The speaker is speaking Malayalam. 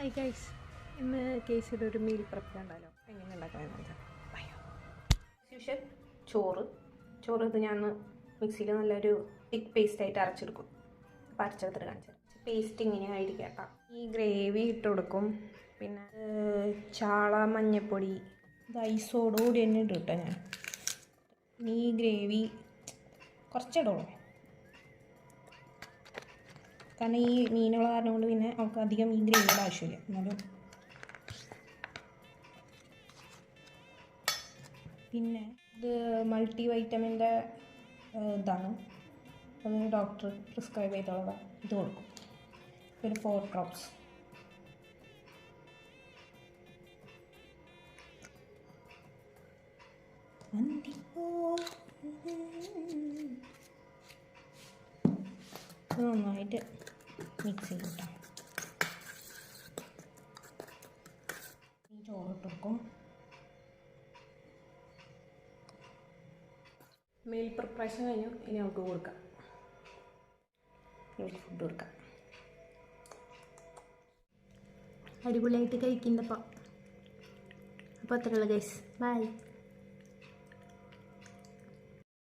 ഹായ് ഗൈസ്, ഇന്ന് കേസിയുടെ ഒരു മീൽ പ്രപ്പ് ഉണ്ടല്ലോ, എങ്ങനെ ഉണ്ടാക്കണമെന്ന് വെച്ചാൽ യൂഷ്വൽ ചോറ് ഇത് ഞാൻ മിക്സിയിൽ നല്ലൊരു തിക്ക് പേസ്റ്റായിട്ട് അരച്ചെടുക്കും. അപ്പോൾ അരച്ചെടുത്തിട്ട് കാണിച്ചാൽ പേസ്റ്റ് ഇങ്ങനെയായിരിക്കും കേട്ടോ. ഈ ഗ്രേവി ഇട്ട് കൊടുക്കും. പിന്നെ ചാള മഞ്ഞൾപ്പൊടി ഇത് ഐസോടുകൂടി തന്നെ ഇട്ട് കിട്ടാം. ഞാൻ ഈ ഗ്രേവി കുറച്ചിടുള്ളൂ, കാരണം ഈ മീനുള്ള കാരണം കൊണ്ട് പിന്നെ നമുക്ക് അധികം ഈ ഗ്രേവിയുടെ ആവശ്യമില്ല. എന്നാലും പിന്നെ ഇത് മൾട്ടി വൈറ്റമിൻ്റെ ഇതാണ്, അത് ഡോക്ടർ പ്രിസ്ക്രൈബ് ചെയ്തുള്ളതാണ്. ഇത് കൊടുക്കും. ഒരു 4 drops. നന്നായിട്ട് മിക്സ് ചെയ്തിട്ടാം. ഈ ചോറിട്ട് കൊടുക്കും. മീൽ പ്രിപ്പറേഷൻ കഴിഞ്ഞു. ഇനി നമുക്ക് കൊടുക്കാം, ഫുഡ് കൊടുക്കാം. അടിപൊളിയായിട്ട് കഴിക്കുന്നപ്പോൾ. അപ്പോൾ അത്രയുള്ള ഗൈസ്, ബൈ.